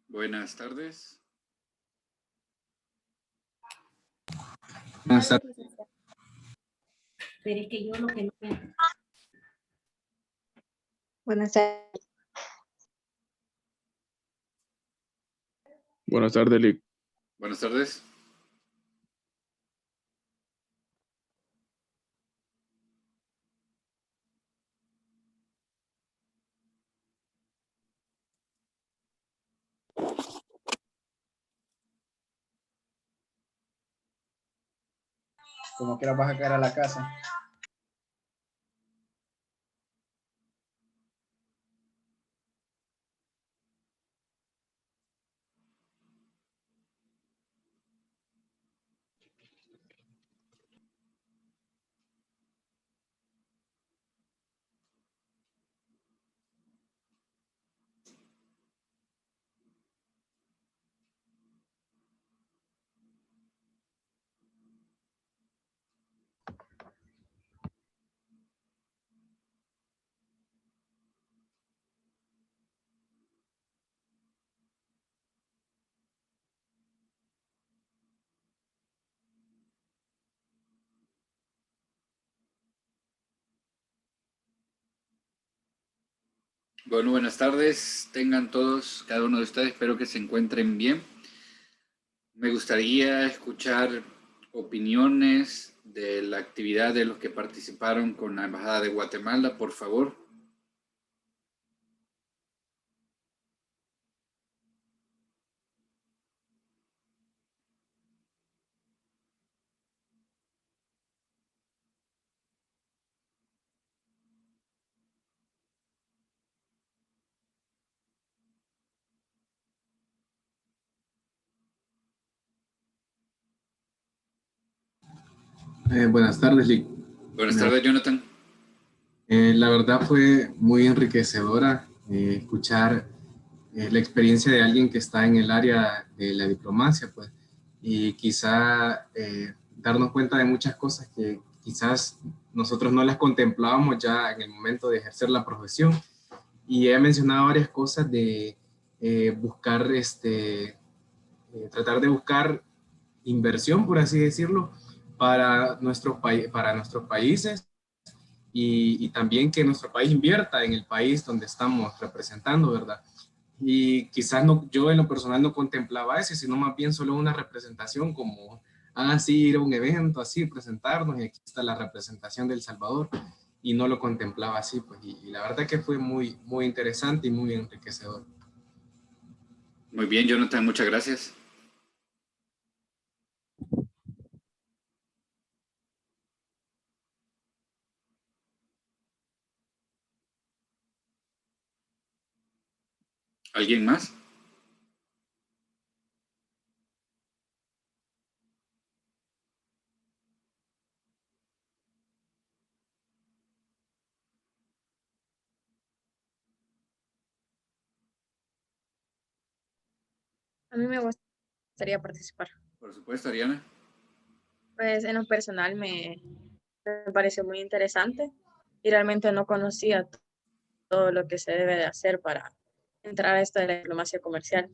Buenas tardes. Buenas tardes. Pero es que yo lo que no... Buenas tardes. Buenas tardes, Lick. Buenas tardes. Como quiera vas a caer a la casa. Bueno, buenas tardes. Tengan todos, cada uno de ustedes, espero que se encuentren bien. Me gustaría escuchar opiniones de la actividad de los que participaron con la Embajada de Guatemala, por favor. Buenas tardes, Lick. Buenas tardes, Jonathan. La verdad fue muy enriquecedora escuchar la experiencia de alguien que está en el área de la diplomacia, pues, y quizá darnos cuenta de muchas cosas que quizás nosotros no las contemplábamos ya en el momento de ejercer la profesión. Y he mencionado varias cosas de buscar, tratar de buscar inversión, por así decirlo, para para nuestros países y también que nuestro país invierta en el país donde estamos representando, ¿verdad? Y quizás no, yo en lo personal no contemplaba eso, sino más bien solo una representación como, sí, ir a un evento, así, presentarnos, y aquí está la representación de El Salvador, y no lo contemplaba así, pues, y la verdad que fue muy, muy interesante y muy enriquecedor. Muy bien, Jonathan, muchas gracias. ¿Alguien más? A mí me gustaría participar. Por supuesto, Ariana. Pues en lo personal me pareció muy interesante y realmente no conocía todo lo que se debe de hacer para entrar a esto de la diplomacia comercial.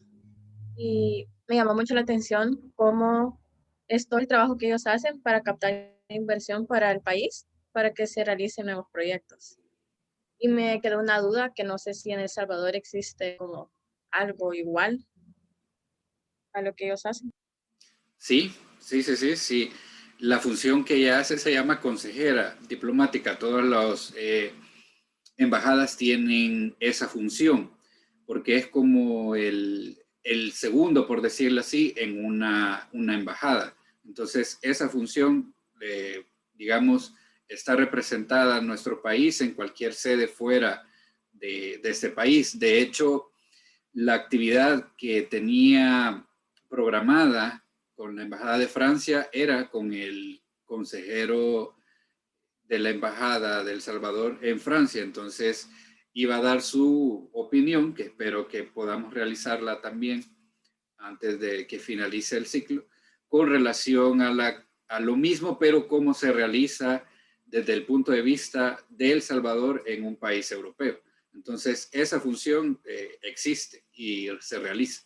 Y me llamó mucho la atención cómo es todo el trabajo que ellos hacen para captar inversión para el país, para que se realicen nuevos proyectos. Y me quedó una duda que no sé si en El Salvador existe como algo igual a lo que ellos hacen. Sí. La función que ella hace se llama consejera diplomática. Todas las embajadas tienen esa función, porque es como el segundo, por decirlo así, en una embajada. Entonces, esa función, digamos, está representada en nuestro país en cualquier sede fuera de este país. De hecho, la actividad que tenía programada con la Embajada de Francia era con el consejero de la Embajada de El Salvador en Francia. Entonces iba a dar su opinión, que espero que podamos realizarla también antes de que finalice el ciclo, con relación a lo mismo, pero cómo se realiza desde el punto de vista de El Salvador en un país europeo. Entonces, esa función existe y se realiza.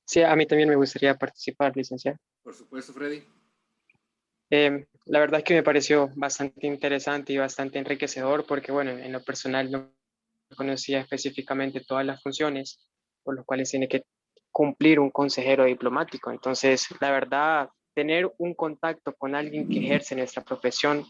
Sí, a mí también me gustaría participar, licenciado. Por supuesto, Freddy. La verdad es que me pareció bastante interesante y bastante enriquecedor porque, bueno, en lo personal no conocía específicamente todas las funciones por las cuales tiene que cumplir un consejero diplomático. Entonces, la verdad, tener un contacto con alguien que ejerce nuestra profesión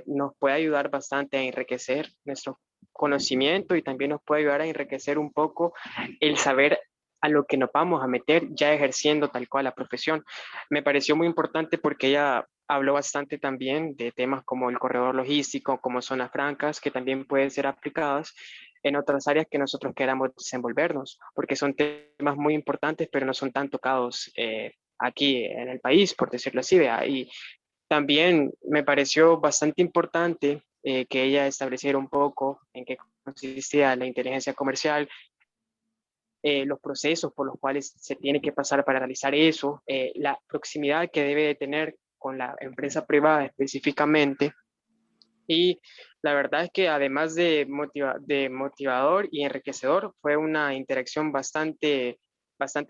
nos puede ayudar bastante a enriquecer nuestro conocimiento y también nos puede ayudar a enriquecer un poco el saber a lo que nos vamos a meter ya ejerciendo tal cual la profesión. Me pareció muy importante porque ella habló bastante también de temas como el corredor logístico, como zonas francas, que también pueden ser aplicadas en otras áreas que nosotros queramos desenvolvernos, porque son temas muy importantes, pero no son tan tocados aquí en el país, por decirlo así. ¿Vea? Y también me pareció bastante importante que ella estableciera un poco en qué consistía la inteligencia comercial, los procesos por los cuales se tiene que pasar para realizar eso, la proximidad que debe de tener con la empresa privada específicamente. Y la verdad es que además de, de motivador y enriquecedor, fue una interacción bastante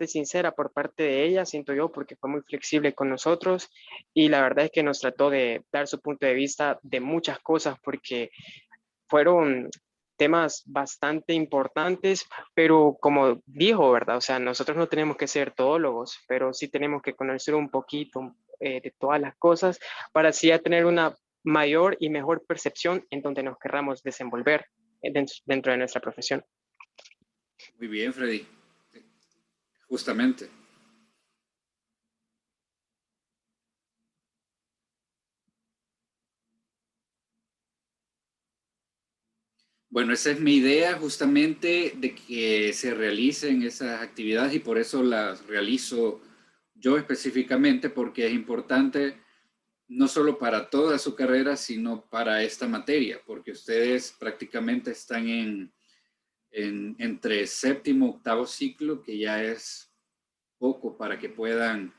sincera por parte de ella, siento yo, porque fue muy flexible con nosotros y la verdad es que nos trató de dar su punto de vista de muchas cosas porque fueron temas bastante importantes, pero como dijo, ¿verdad? O sea, nosotros no tenemos que ser todólogos, pero sí tenemos que conocer un poquito de todas las cosas para así ya tener una mayor y mejor percepción en donde nos querramos desenvolver dentro de nuestra profesión. Muy bien, Freddy. Justamente. Bueno, esa es mi idea justamente de que se realicen esas actividades y por eso las realizo yo específicamente porque es importante no solo para toda su carrera, sino para esta materia, porque ustedes prácticamente están entre séptimo, octavo ciclo, que ya es poco para que puedan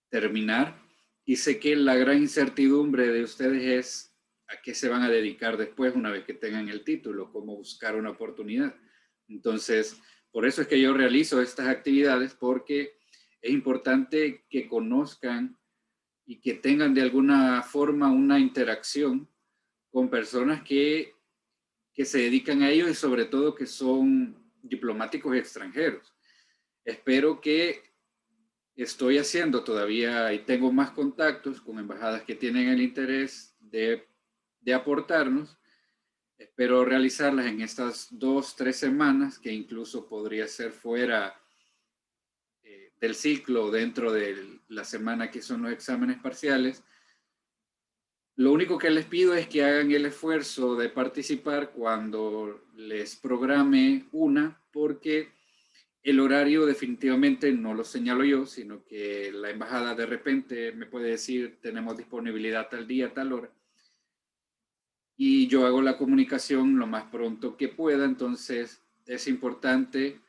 terminar. Y sé que la gran incertidumbre de ustedes es a qué se van a dedicar después una vez que tengan el título, cómo buscar una oportunidad. Entonces, por eso es que yo realizo estas actividades, porque es importante que conozcan y que tengan de alguna forma una interacción con personas que se dedican a ello y sobre todo que son diplomáticos extranjeros. Espero que estoy haciendo todavía y tengo más contactos con embajadas que tienen el interés de aportarnos. Espero realizarlas en estas 2-3 semanas, que incluso podría ser fuera del ciclo, dentro de la semana que son los exámenes parciales. Lo único que les pido es que hagan el esfuerzo de participar cuando les programe una, porque el horario definitivamente no lo señalo yo, sino que la embajada de repente me puede decir, tenemos disponibilidad tal día, tal hora. Y yo hago la comunicación lo más pronto que pueda. Entonces es importante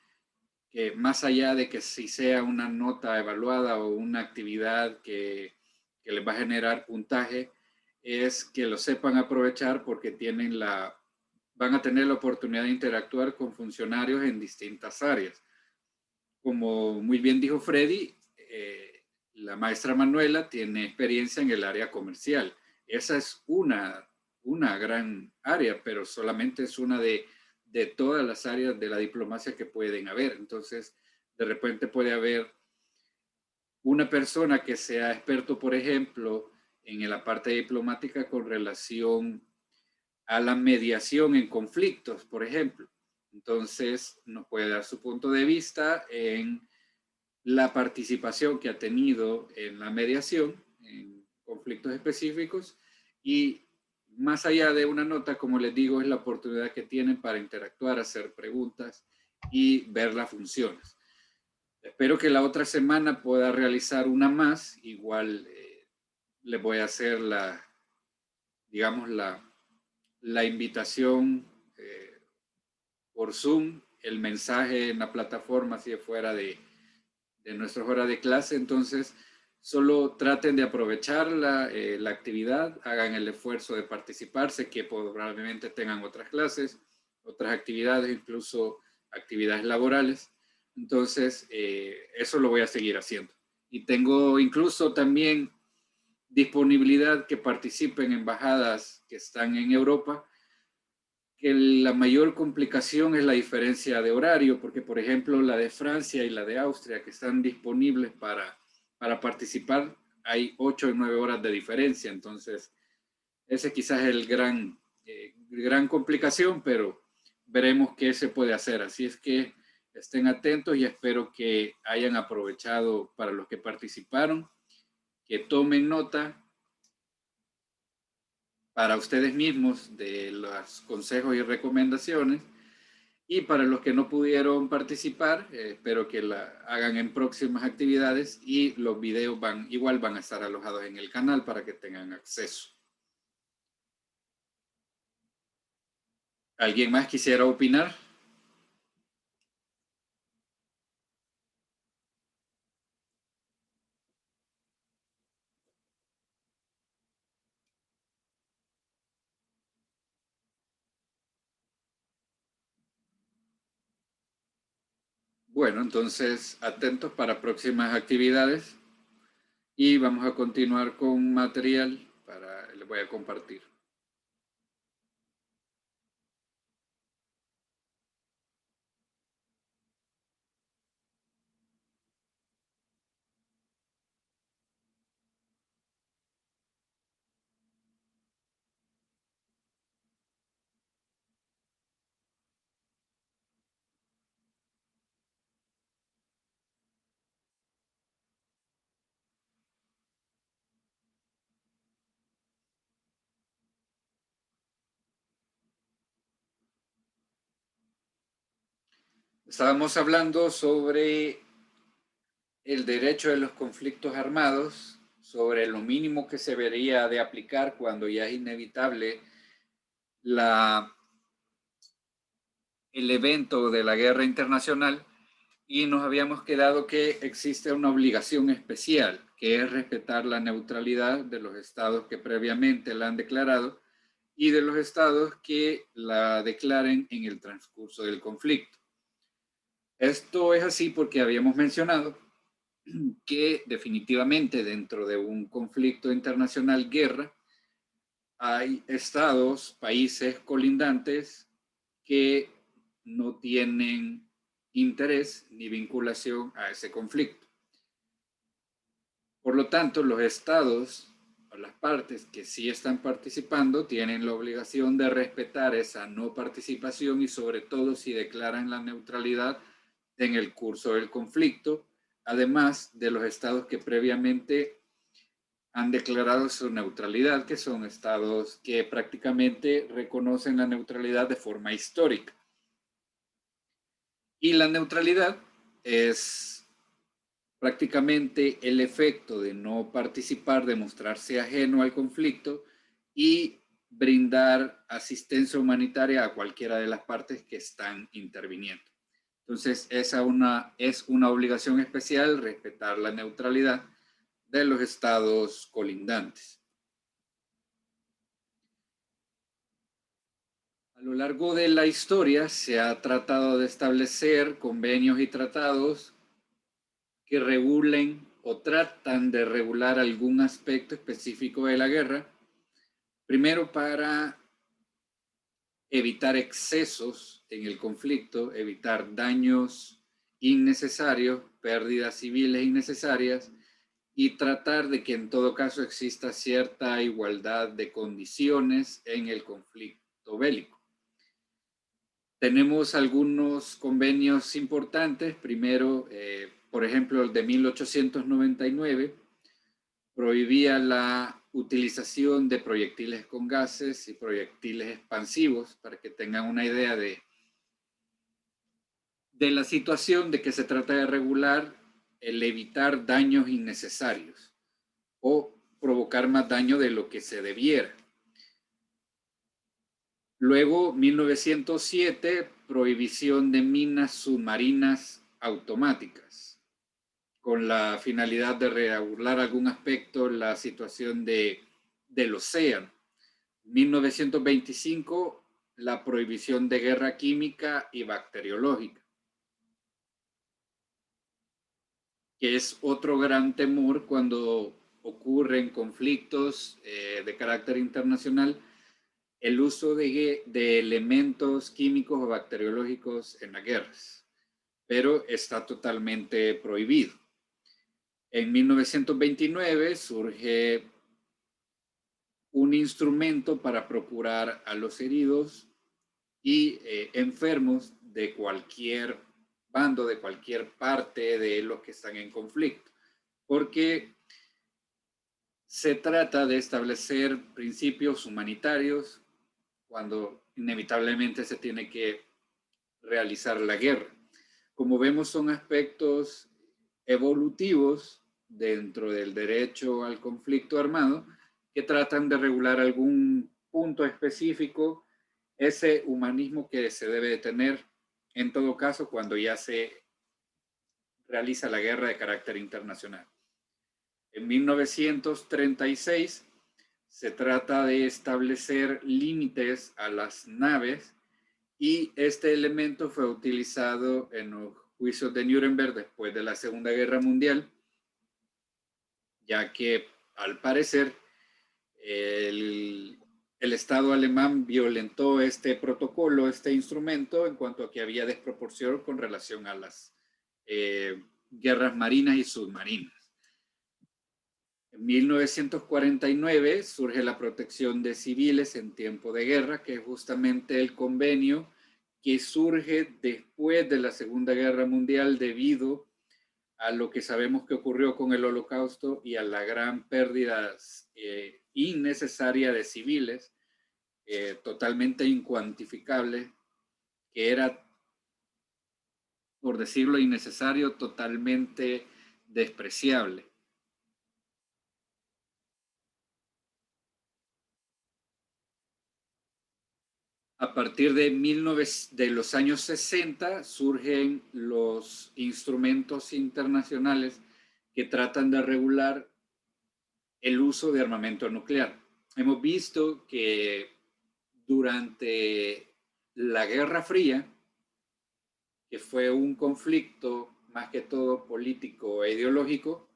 que más allá de que si sea una nota evaluada o una actividad que les va a generar puntaje, es que lo sepan aprovechar porque van a tener la oportunidad de interactuar con funcionarios en distintas áreas. Como muy bien dijo Freddy, la maestra Manuela tiene experiencia en el área comercial. Esa es una gran área, pero solamente es una de todas las áreas de la diplomacia que pueden haber. Entonces, de repente puede haber una persona que sea experto, por ejemplo, en la parte diplomática con relación a la mediación en conflictos, por ejemplo. Entonces, nos puede dar su punto de vista en la participación que ha tenido en la mediación, en conflictos específicos, y más allá de una nota, como les digo, es la oportunidad que tienen para interactuar, hacer preguntas y ver las funciones. Espero que la otra semana pueda realizar una más. Igual les voy a hacer digamos, la invitación por Zoom, el mensaje en la plataforma si es fuera de nuestras horas de clase. Entonces, solo traten de aprovechar la actividad, hagan el esfuerzo de participar. Sé que probablemente tengan otras clases, otras actividades, incluso actividades laborales. Entonces, eso lo voy a seguir haciendo. Y tengo incluso también disponibilidad que participen en embajadas que están en Europa, que la mayor complicación es la diferencia de horario, porque por ejemplo la de Francia y la de Austria, que están disponibles para participar, hay 8 o 9 horas de diferencia. Entonces, ese quizás es el gran complicación, pero veremos qué se puede hacer. Así es que estén atentos y espero que hayan aprovechado, para los que participaron, que tomen nota para ustedes mismos de los consejos y recomendaciones, y para los que no pudieron participar, espero que la hagan en próximas actividades, y los videos igual van a estar alojados en el canal para que tengan acceso. ¿Alguien más quisiera opinar? Bueno, entonces atentos para próximas actividades y vamos a continuar con material les voy a compartir. Estábamos hablando sobre el derecho de los conflictos armados, sobre lo mínimo que se debería de aplicar cuando ya es inevitable el evento de la guerra internacional, y nos habíamos quedado que existe una obligación especial, que es respetar la neutralidad de los estados que previamente la han declarado y de los estados que la declaren en el transcurso del conflicto. Esto es así porque habíamos mencionado que definitivamente dentro de un conflicto internacional, guerra, hay estados, países colindantes que no tienen interés ni vinculación a ese conflicto. Por lo tanto, los estados o las partes que sí están participando tienen la obligación de respetar esa no participación, y sobre todo si declaran la neutralidad en el curso del conflicto, además de los estados que previamente han declarado su neutralidad, que son estados que prácticamente reconocen la neutralidad de forma histórica. Y la neutralidad es prácticamente el efecto de no participar, de mostrarse ajeno al conflicto y brindar asistencia humanitaria a cualquiera de las partes que están interviniendo. Entonces, es una obligación especial respetar la neutralidad de los estados colindantes. A lo largo de la historia se ha tratado de establecer convenios y tratados que regulen o tratan de regular algún aspecto específico de la guerra, primero para evitar excesos en el conflicto, evitar daños innecesarios, pérdidas civiles innecesarias, y tratar de que en todo caso exista cierta igualdad de condiciones en el conflicto bélico. Tenemos algunos convenios importantes. Primero, por ejemplo, el de 1899 prohibía la utilización de proyectiles con gases y proyectiles expansivos, para que tengan una idea de de la situación de que se trata de regular el evitar daños innecesarios o provocar más daño de lo que se debiera. Luego, 1907, prohibición de minas submarinas automáticas, con la finalidad de regular algún aspecto la situación del océano. 1925, la prohibición de guerra química y bacteriológica, que es otro gran temor cuando ocurren conflictos de carácter internacional, el uso de elementos químicos o bacteriológicos en las guerras, pero está totalmente prohibido. En 1929 surge un instrumento para procurar a los heridos y enfermos de cualquier bando, de cualquier parte de los que están en conflicto, porque se trata de establecer principios humanitarios cuando inevitablemente se tiene que realizar la guerra. Como vemos, son aspectos evolutivos dentro del derecho al conflicto armado que tratan de regular algún punto específico, ese humanismo que se debe de tener en todo caso cuando ya se realiza la guerra de carácter internacional. En 1936 se trata de establecer límites a las naves y este elemento fue utilizado en los juicios de Nuremberg después de la Segunda Guerra Mundial, ya que al parecer el Estado alemán violentó este protocolo, este instrumento, en cuanto a que había desproporción con relación a las guerras marinas y submarinas. En 1949 surge la protección de civiles en tiempo de guerra, que es justamente el convenio que surge después de la Segunda Guerra Mundial debido a lo que sabemos que ocurrió con el Holocausto y a la gran pérdida innecesaria de civiles, totalmente incuantificable, que era, por decirlo innecesario, totalmente despreciable. A partir de los años 60 surgen los instrumentos internacionales que tratan de regular el uso de armamento nuclear. Hemos visto que durante la Guerra Fría, que fue un conflicto más que todo político e ideológico,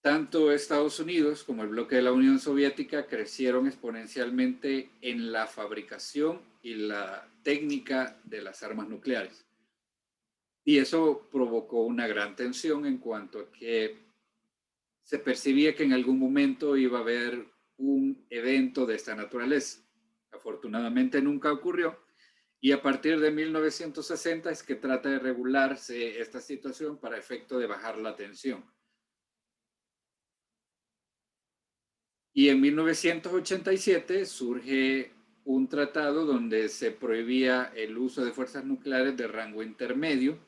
tanto Estados Unidos como el bloque de la Unión Soviética crecieron exponencialmente en la fabricación y la técnica de las armas nucleares. Y eso provocó una gran tensión en cuanto a que se percibía que en algún momento iba a haber un evento de esta naturaleza. Afortunadamente nunca ocurrió. Y a partir de 1960 es que trata de regularse esta situación para efecto de bajar la tensión. Y en 1987 surge un tratado donde se prohibía el uso de fuerzas nucleares de rango intermedio.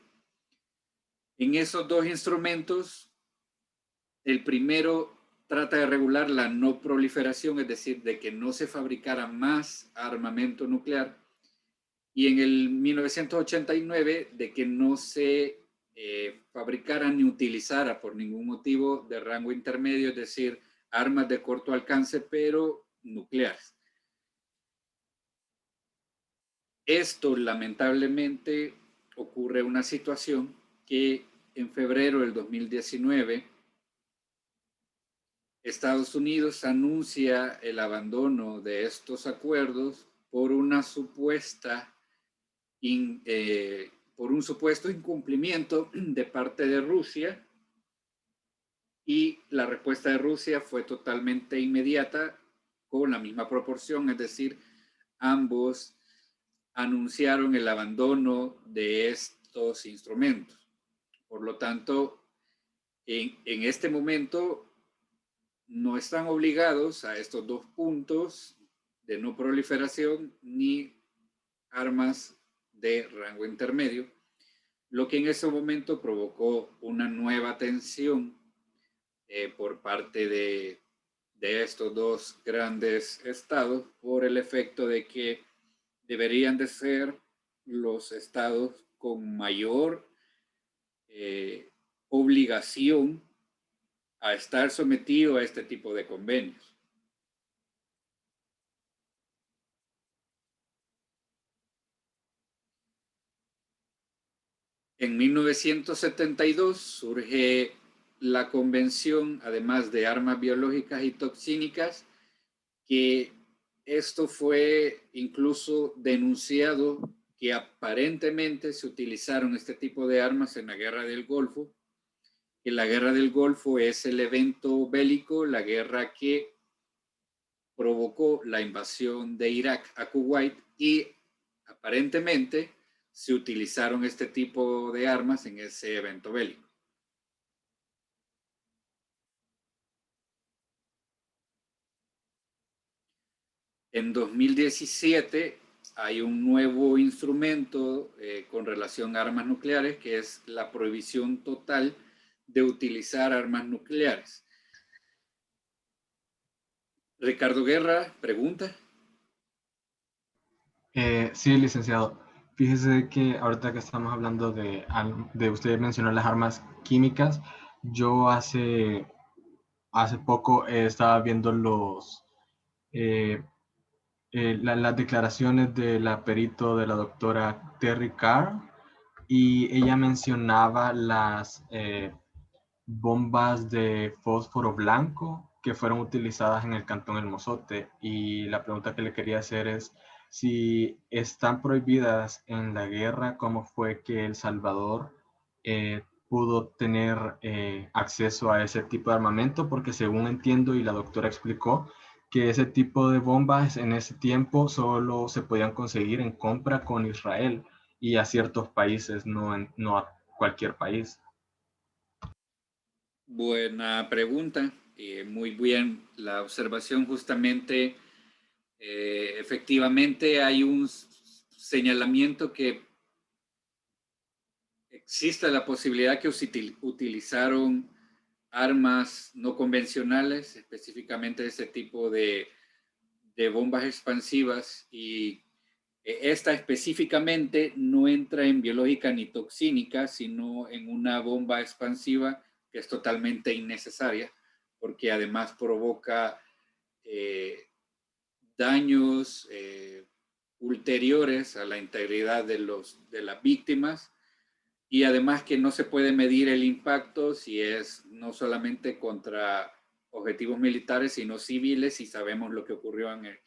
En esos dos instrumentos, el primero trata de regular la no proliferación, es decir, de que no se fabricara más armamento nuclear. Y en el 1989, de que no se fabricara ni utilizara por ningún motivo de rango intermedio, es decir, armas de corto alcance, pero nucleares. Esto, lamentablemente, ocurre una situación que en febrero del 2019, Estados Unidos anuncia el abandono de estos acuerdos por una supuesta por un supuesto incumplimiento de parte de Rusia, y la respuesta de Rusia fue totalmente inmediata con la misma proporción, es decir, ambos anunciaron el abandono de estos instrumentos. Por lo tanto, en este momento no están obligados a estos dos puntos de no proliferación ni armas de rango intermedio, lo que en ese momento provocó una nueva tensión por parte de estos dos grandes estados por el efecto de que deberían de ser los estados con mayor obligación a estar sometido a este tipo de convenios. En 1972 surge la convención, además de armas biológicas y toxínicas, que esto fue incluso denunciado que aparentemente se utilizaron este tipo de armas en la Guerra del Golfo, que la Guerra del Golfo es el evento bélico, la guerra que provocó la invasión de Irak a Kuwait y aparentemente se utilizaron este tipo de armas en ese evento bélico. En 2017 hay un nuevo instrumento con relación a armas nucleares, que es la prohibición total de utilizar armas nucleares. Ricardo Guerra, pregunta. Sí, licenciado. Fíjese que ahorita que estamos hablando usted mencionó las armas químicas, yo hace poco estaba viendo las declaraciones de la perito de la doctora Terry Carr y ella mencionaba las bombas de fósforo blanco que fueron utilizadas en el Cantón El Mozote, y la pregunta que le quería hacer es si están prohibidas en la guerra, ¿cómo fue que El Salvador pudo tener acceso a ese tipo de armamento? Porque según entiendo y la doctora explicó, que ese tipo de bombas en ese tiempo solo se podían conseguir en compra con Israel y a ciertos países, no a cualquier país. Buena pregunta. Muy bien la observación. Justamente, efectivamente hay un señalamiento que existe la posibilidad que utilizaron armas no convencionales, específicamente ese tipo de bombas expansivas, y esta específicamente no entra en biológica ni toxínica, sino en una bomba expansiva que es totalmente innecesaria, porque además provoca daños ulteriores a la integridad de las víctimas, y además que no se puede medir el impacto si es no solamente contra objetivos militares, sino civiles, y sabemos lo que ocurrió en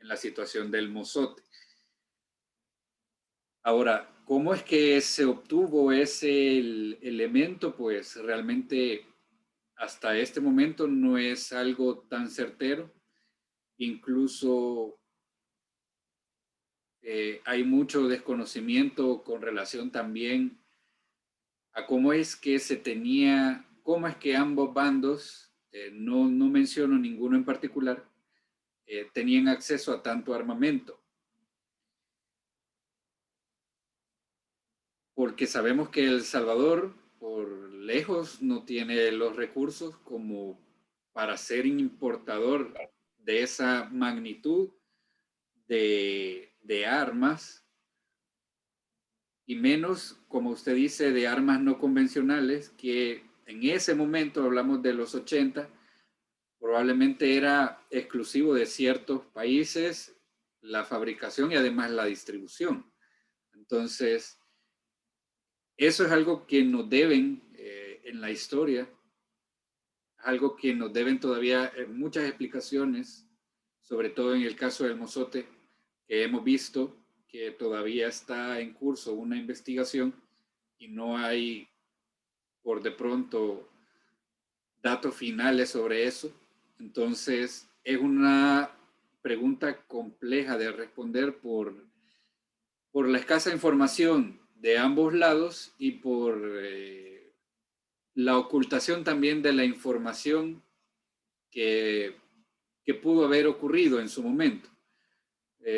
la situación del Mozote. Ahora, ¿cómo es que se obtuvo ese elemento? Pues realmente hasta este momento no es algo tan certero. Incluso hay mucho desconocimiento con relación también a cómo es que cómo es que ambos bandos, no menciono ninguno en particular, tenían acceso a tanto armamento. Porque sabemos que El Salvador, por lejos, no tiene los recursos como para ser importador de esa magnitud de armas, y menos, como usted dice, de armas no convencionales, que en ese momento, hablamos de los 80, probablemente era exclusivo de ciertos países la fabricación y además la distribución. Entonces, eso es algo que nos deben en la historia, algo que nos deben todavía muchas explicaciones, sobre todo en el caso del Mozote, que hemos visto que todavía está en curso una investigación y no hay, por de pronto, datos finales sobre eso. Entonces, es una pregunta compleja de responder por la escasa información de ambos lados y por la ocultación también de la información que pudo haber ocurrido en su momento.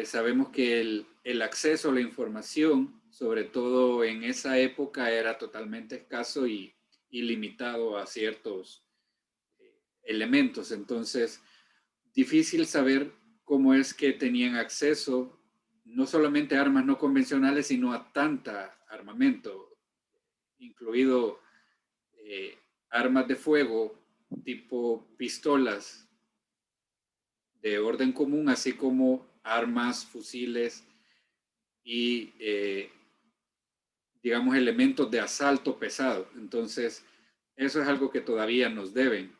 Sabemos que el acceso a la información sobre todo en esa época, era totalmente escaso y limitado a ciertos elementos. Entonces, difícil saber cómo es que tenían acceso no solamente a armas no convencionales, sino a tanta armamento, incluido armas de fuego tipo pistolas de orden común, así como armas, fusiles y, digamos, elementos de asalto pesado. Entonces, eso es algo que todavía nos deben.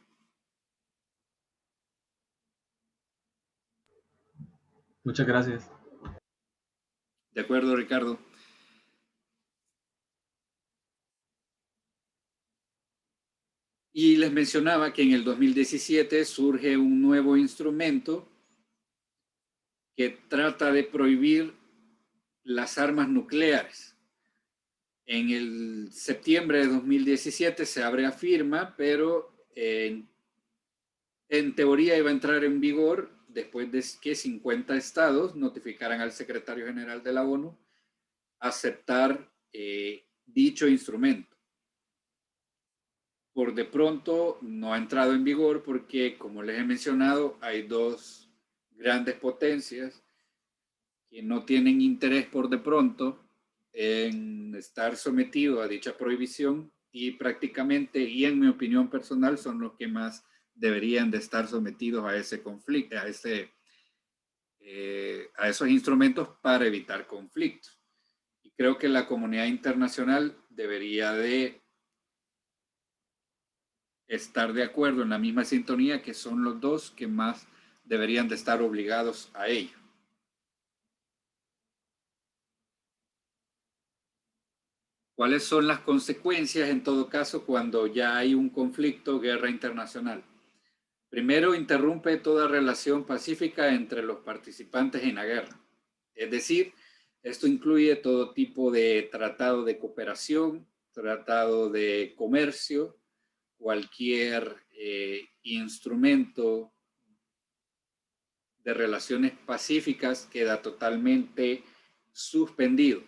Muchas gracias. ¿De acuerdo, Ricardo? Y les mencionaba que en el 2017 surge un nuevo instrumento que trata de prohibir las armas nucleares. En el septiembre de 2017 se abre a firma, pero en teoría iba a entrar en vigor después de que 50 estados notificaran al secretario general de la ONU aceptar dicho instrumento. Por de pronto no ha entrado en vigor porque, como les he mencionado, hay dos grandes potencias que no tienen interés por de pronto en estar sometido a dicha prohibición y prácticamente, y en mi opinión personal, son los que más deberían de estar sometidos a ese conflicto, a esos instrumentos para evitar conflictos. Y creo que la comunidad internacional debería de estar de acuerdo en la misma sintonía, que son los dos que más deberían de estar obligados a ello. ¿Cuáles son las consecuencias en todo caso cuando ya hay un conflicto, guerra internacional? Primero, interrumpe toda relación pacífica entre los participantes en la guerra. Es decir, esto incluye todo tipo de tratado de cooperación, tratado de comercio, cualquier instrumento de relaciones pacíficas queda totalmente suspendido.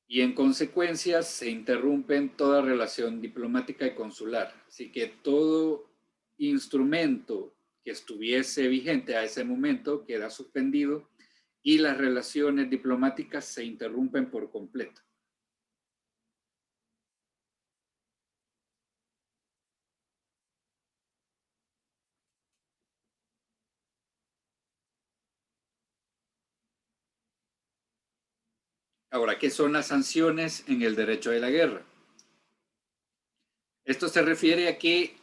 Y en consecuencia se interrumpen toda relación diplomática y consular. Así que todo instrumento que estuviese vigente a ese momento queda suspendido y las relaciones diplomáticas se interrumpen por completo. Ahora, ¿qué son las sanciones en el derecho de la guerra? Esto se refiere a que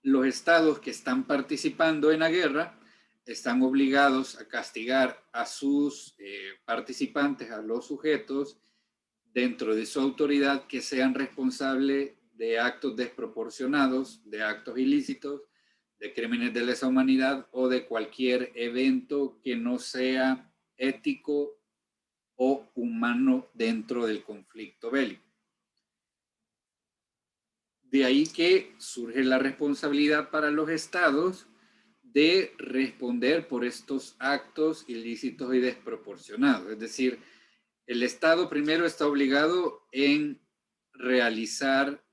los estados que están participando en la guerra están obligados a castigar a sus participantes, a los sujetos, dentro de su autoridad, que sean responsables de actos desproporcionados, de actos ilícitos, de crímenes de lesa humanidad o de cualquier evento que no sea ético o humano dentro del conflicto bélico. De ahí que surge la responsabilidad para los estados de responder por estos actos ilícitos y desproporcionados. Es decir, el Estado primero está obligado en realizar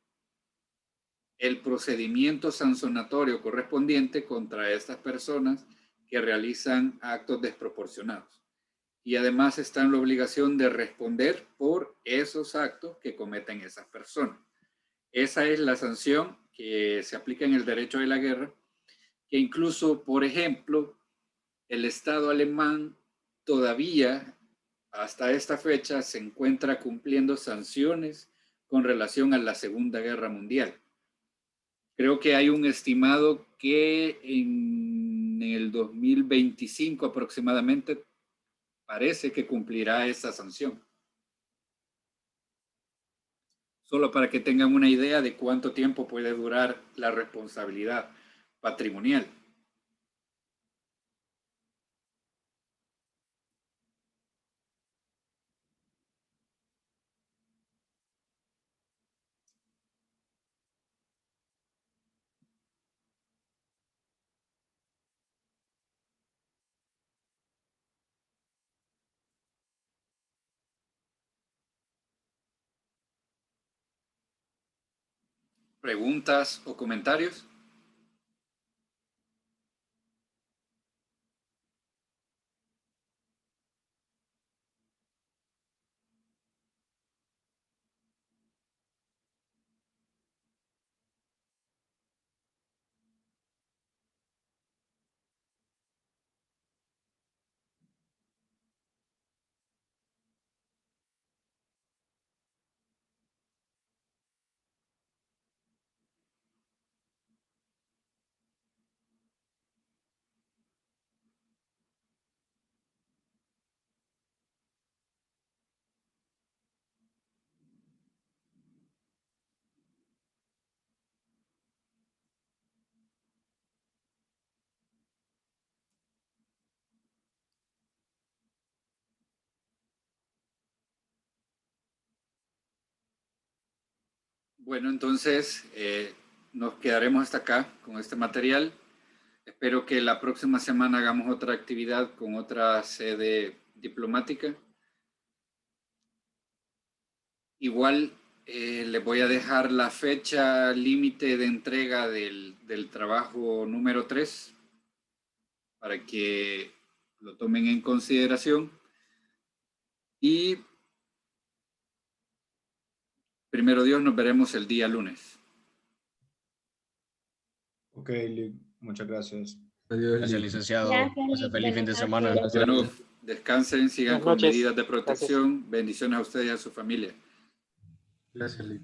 el procedimiento sancionatorio correspondiente contra estas personas que realizan actos desproporcionados. Y además está en la obligación de responder por esos actos que cometen esas personas. Esa es la sanción que se aplica en el derecho de la guerra, que incluso, por ejemplo, el Estado alemán todavía hasta esta fecha se encuentra cumpliendo sanciones con relación a la Segunda Guerra Mundial. Creo que hay un estimado que en el 2025 aproximadamente parece que cumplirá esa sanción. Solo para que tengan una idea de cuánto tiempo puede durar la responsabilidad patrimonial. ¿Preguntas o comentarios? Bueno, entonces nos quedaremos hasta acá con este material. Espero que la próxima semana hagamos otra actividad con otra sede diplomática. Igual les voy a dejar la fecha límite de entrega del trabajo número 3 para que lo tomen en consideración. Y primero Dios, nos veremos el día lunes. Ok, muchas gracias. Adiós, Gracias, Lee. licenciado. Gracias, Pase Lick. feliz fin de Buenas semana. noches. Bueno, descansen, sigan Buenas con noches. medidas de protección. Bendiciones a ustedes y a su familia. Gracias, Lee.